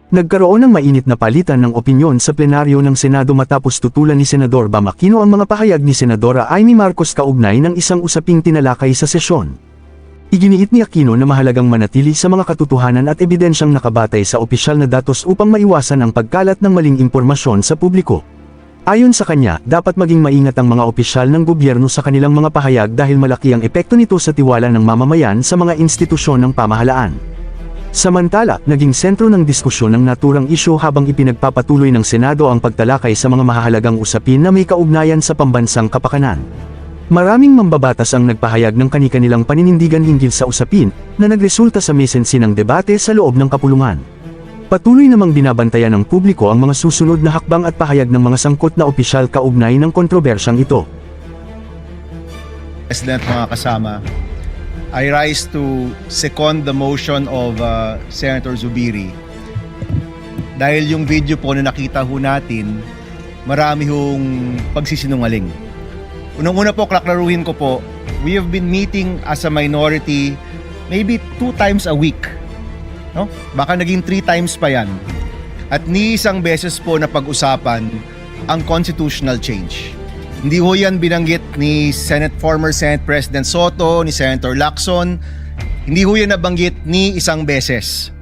Nagkaroon ng mainit na palitan ng opinyon sa plenaryo ng Senado matapos tutulan ni Senador Bam Aquino ang mga pahayag ni Senadora Amy Marcos kaugnay ng isang usaping tinalakay sa sesyon. Iginiit ni Aquino na mahalagang manatili sa mga katotohanan at ebidensyang nakabatay sa opisyal na datos upang maiwasan ang pagkalat ng maling impormasyon sa publiko. Ayon sa kanya, dapat maging maingat ang mga opisyal ng gobyerno sa kanilang mga pahayag dahil malaki ang epekto nito sa tiwala ng mamamayan sa mga institusyon ng pamahalaan. Samantala, naging sentro ng diskusyon ng naturang isyu habang ipinagpapatuloy ng Senado ang pagtalakay sa mga mahahalagang usapin na may kaugnayan sa pambansang kapakanan. Maraming mambabatas ang nagpahayag ng kani-kanilang paninindigan hinggil sa usapin, na nagresulta sa mesensi ng debate sa loob ng kapulungan. Patuloy namang binabantayan ng publiko ang mga susunod na hakbang at pahayag ng mga sangkot na opisyal kaugnay ng kontrobersyang ito. President, mga kasama, I rise to second the motion of Senator Zubiri. Dahil yung video po na nakita ho natin, marami hong pagsisinungaling. Unang-una po, klaklaruhin ko po, we have been meeting as a minority maybe 2 times a week. No? Baka naging 3 times pa yan. At ni isang beses po na pag-usapan ang constitutional change. Hindi ho yan binanggit ni former Senate President Soto, ni Senator Lacson. Hindi ho yan nabanggit ni isang beses.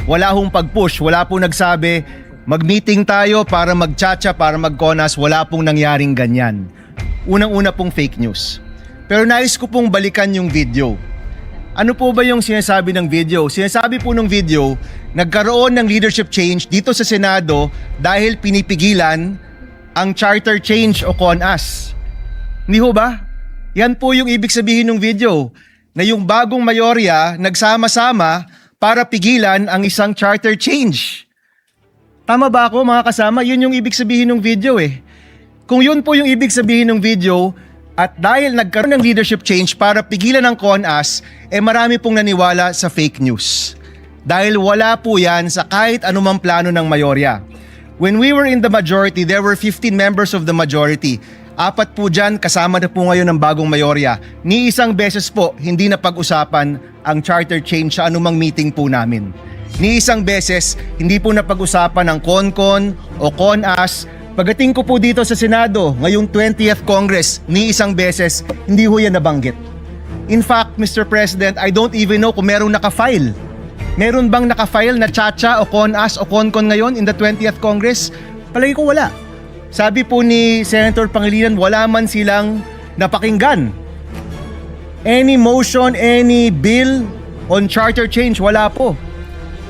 Wala hong pag-push, wala pong nagsabi, mag-meeting tayo para mag-chacha, para mag-CONAS, wala pong nangyaring ganyan. Unang-una pong fake news. Pero nais ko pong balikan yung video. Ano po ba yung sinasabi ng video? Sinasabi po ng video, nagkaroon ng leadership change dito sa Senado dahil pinipigilan ang charter change o CONAS. Hindi ho ba? Yan po yung ibig sabihin ng video, na yung bagong mayorya nagsama-sama para pigilan ang isang charter change. Tama ba ako, mga kasama? Yun yung ibig sabihin ng video eh. Kung yun po yung ibig sabihin ng video, at dahil nagkaroon ng leadership change para pigilan ang CONAS, marami pong naniwala sa fake news. Dahil wala po yan sa kahit anumang plano ng mayorya. When we were in the majority, there were 15 members of the majority. 4 po dyan, kasama na po ngayon ng bagong mayorya. Ni isang beses po, hindi na pag-usapan ang charter change sa anumang meeting po namin. Ni isang beses, hindi po napag-usapan ang CONCON o CONAS. Pagdating ko po dito sa Senado, ngayong 20th Congress, ni isang beses, hindi ho yan nabanggit. In fact, Mr. President, I don't even know kung merong nakafile. Meron bang nakafile na chacha o CONAS o CONCON ngayon in the 20th Congress? Palagi ko wala. Sabi po ni Senator Pangilinan, wala man silang napakinggan. Any motion, any bill on charter change, wala po.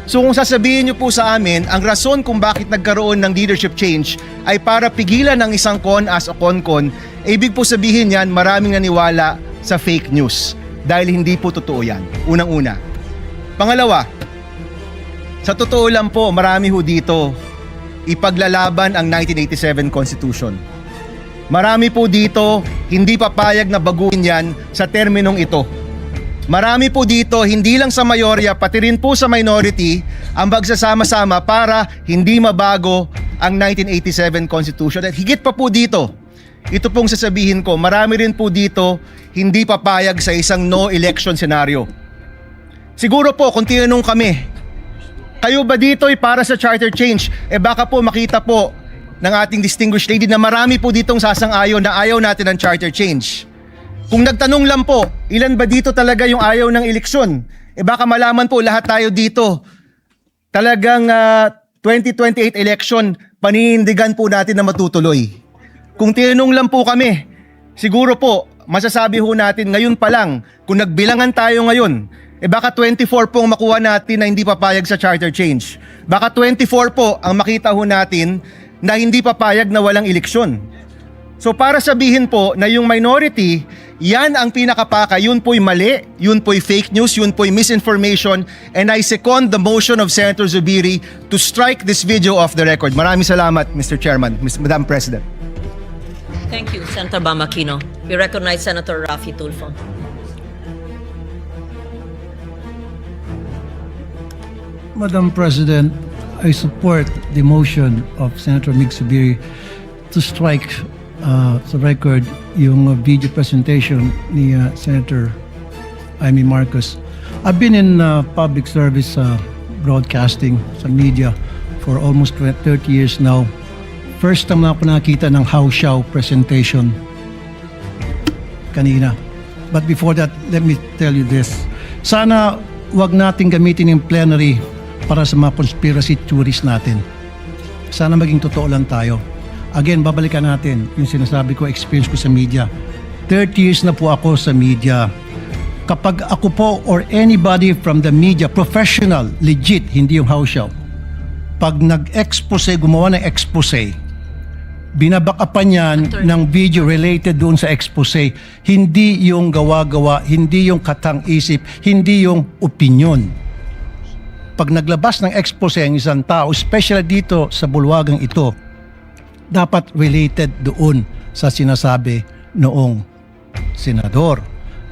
So kung sasabihin niyo po sa amin, ang rason kung bakit nagkaroon ng leadership change ay para pigilan ang isang CONAS o CONCON, ibig po sabihin yan, maraming naniwala sa fake news. Dahil hindi po totoo yan. Unang-una. Pangalawa, sa totoo lang po, marami ho dito ipaglalaban ang 1987 Constitution. Marami po dito hindi papayag na baguhin yan sa terminong ito. Marami po dito, hindi lang sa mayorya, pati rin po sa minority, ang magsasama-sama para hindi mabago ang 1987 Constitution. At higit pa po dito, ito pong sasabihin ko, marami rin po dito hindi papayag sa isang no election scenario. Siguro po, kung tinanong kami, kayo ba dito ay para sa charter change? Baka po makita po ng ating distinguished lady na marami po ditong sasang-ayon na ayaw natin ng charter change. Kung nagtanong lang po, ilan ba dito talaga yung ayaw ng eleksyon? Baka malaman po lahat tayo dito. Talagang 2028 election, paninindigan po natin na matutuloy. Kung tinanong lang po kami, siguro po, masasabi ho natin ngayon pa lang, kung nagbilangan tayo ngayon, baka 24 pong makuha natin na hindi papayag sa charter change. Baka 24 po ang makita ho natin na hindi papayag na walang eleksyon. So para sabihin po na yung minority, yan ang pinakapaka, yun po'y mali, yun po'y fake news, yun po'y misinformation, and I second the motion of Senator Zubiri to strike this video off the record. Maraming salamat, Mr. Chairman, Madam President. Thank you, Senator Bam Aquino. We recognize Senator Raffy Tulfo. Madam President, I support the motion of Senator Mig Zubiri to strike sa record yung video presentation ni Senator Amy Marcos. I've been in public service broadcasting sa media for almost 30 years now. First time na ako nakita ng How Shao presentation kanina. But before that, let me tell you this. Sana wag nating gamitin yung plenary para sa mga conspiracy theories natin. Sana maging totoo lang tayo. Again, babalikan natin yung sinasabi ko, experience ko sa media. 30 years na po ako sa media. Kapag ako po or anybody from the media, professional, legit, hindi yung house show, pag nag-expose, gumawa ng expose, binabakapan yan ng video related doon sa expose, hindi yung gawa-gawa, hindi yung katang-isip, hindi yung opinion. Pag naglabas ng expose ang isang tao, especially dito sa bulwagang ito, dapat related doon sa sinasabi noong senador.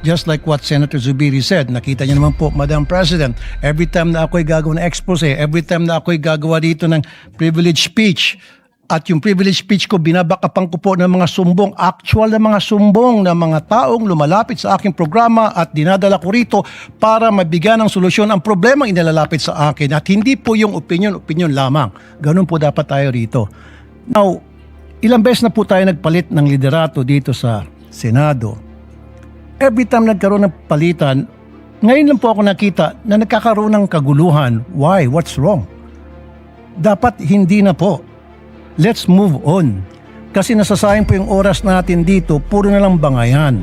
Just like what Senator Zubiri said, nakita niyo naman po, Madam President, every time na ako'y gagawa ng expose, every time na ako'y gagawa dito ng privilege speech, at yung privilege speech ko, binabakapan ko po ng mga sumbong, actual na mga sumbong ng mga taong lumalapit sa aking programa at dinadala ko rito para mabigyan ng solusyon ang problemang inilalapit sa akin at hindi po yung opinion lamang. Ganun po dapat tayo rito. Now, ilang beses na po tayo nagpalit ng liderato dito sa Senado. Every time nagkaroon ng palitan, ngayon lang po ako nakita na nagkakaroon ng kaguluhan. Why? What's wrong? Dapat hindi na po. Let's move on. Kasi nasasayang po yung oras natin dito, puro na lang bangayan.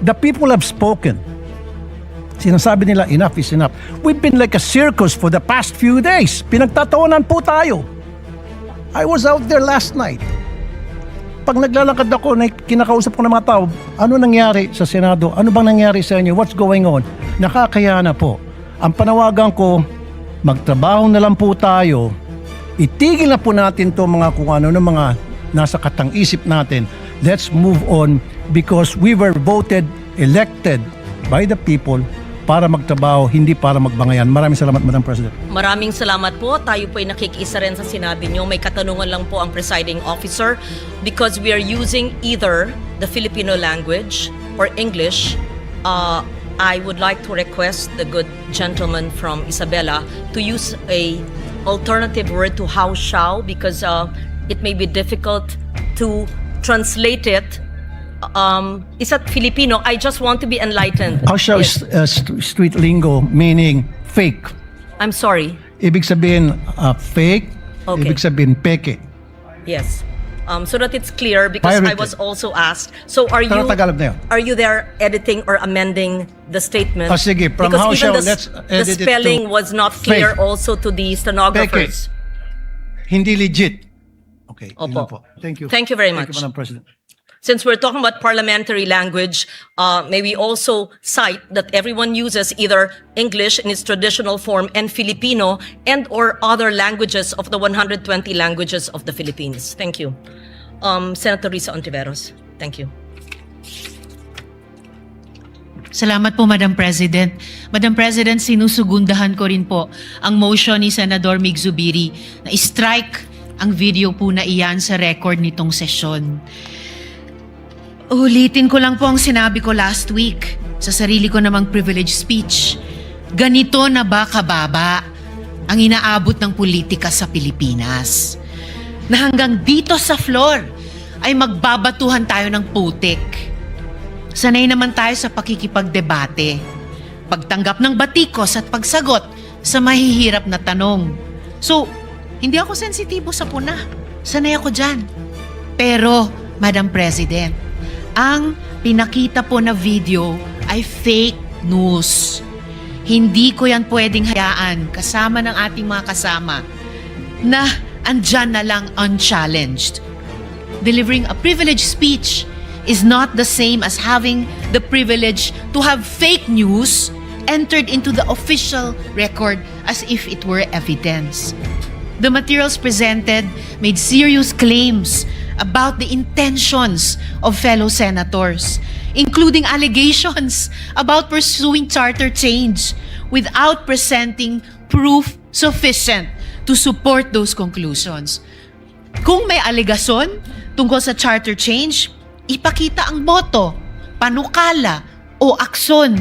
The people have spoken. Sinasabi nila, enough is enough. We've been like a circus for the past few days. Pinagtatawanan po tayo. I was out there last night. Pag naglalakad ako, kinakausap ko ng mga tao, ano nangyari sa Senado? Ano bang nangyari sa inyo? What's going on? Nakakaya na po. Ang panawagan ko, magtrabaho na lang po tayo. Itigil na po natin to mga kung ano ng mga nasa katang-isip natin. Let's move on because we were voted, elected by the people para magtrabaho, hindi para magbangayan. Maraming salamat, Madam President. Maraming salamat po. Tayo po ay nakikisa rin sa sinabi nyo. May katanungan lang po ang presiding officer because we are using either the Filipino language or English. I would like to request the good gentleman from Isabela to use a alternative word to how shall because it may be difficult to translate it. Is that Filipino? I just want to be enlightened. How shall Yes. is street lingo meaning fake. I'm sorry. Ibig sabihin fake, Okay. ibig sabihin peke. Yes. So that it's clear because I Pirated. was also asked. So are Pero you Tagalog na yun. are you there editing or amending the statement? Sige, from because how even shall, the, let's the edit it spelling to was not clear fake. also to the stenographers. Hindi legit. Okay, yun Opo. lang po. Thank you. Thank you very Thank much. you, Madam President. Since we're talking about parliamentary language, may we also cite that everyone uses either English in its traditional form and Filipino and or other languages of the 120 languages of the Philippines. Thank you. Senator Risa Ontiveros. Thank you. Salamat po, Madam President. Madam President, sinusugundahan ko rin po ang motion ni Senador Mig Zubiri na strike ang video po na iyan sa record nitong sesyon. Ulitin ko lang po ang sinabi ko last week sa sarili ko namang privilege speech. Ganito na ba kababa ang inaabot ng politika sa Pilipinas? Na hanggang dito sa floor ay magbabatuhan tayo ng putik. Sanay naman tayo sa pakikipagdebate, pagtanggap ng batikos at pagsagot sa mahihirap na tanong. So, hindi ako sensitibo sa puna. Sanay ako dyan. Pero, Madam President, ang pinakita po na video ay fake news. Hindi ko yan pwedeng hayaan kasama ng ating mga kasama na andyan na lang unchallenged. Delivering a privileged speech is not the same as having the privilege to have fake news entered into the official record as if it were evidence. The materials presented made serious claims about the intentions of fellow senators, including allegations about pursuing charter change without presenting proof sufficient to support those conclusions. Kung may alegasyon tungkol sa charter change, ipakita ang boto, panukala o aksyon.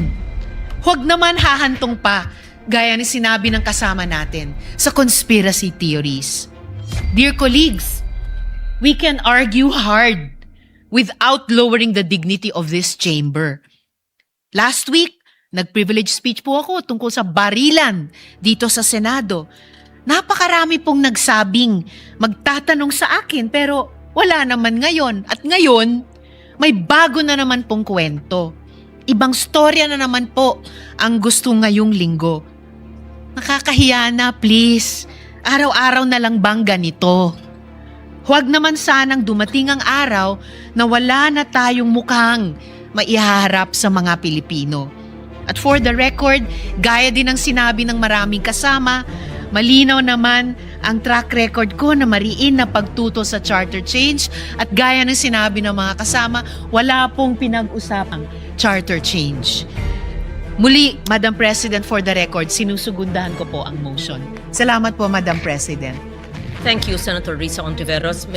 Huwag naman hahantong pa gaya ni sinabi ng kasama natin sa conspiracy theories. Dear colleagues, we can argue hard without lowering the dignity of this chamber. Last week, nag-privilege speech po ako tungkol sa barilan dito sa Senado. Napakarami pong nagsabing magtatanong sa akin pero wala naman ngayon. At ngayon, may bago na naman pong kwento. Ibang storya na naman po ang gusto ngayong linggo. Nakakahiya na, please. Araw-araw na lang bang ganito? Huwag naman sanang dumating ang araw na wala na tayong mukhang maiharap sa mga Pilipino. At for the record, gaya din ng sinabi ng maraming kasama, malinaw naman ang track record ko na mariin na pagtuto sa charter change at gaya ng sinabi ng mga kasama, wala pong pinag-usapang charter change. Muli, Madam President, for the record, sinusugundahan ko po ang motion. Salamat po, Madam President. Thank you, Senator Risa Ontiveros.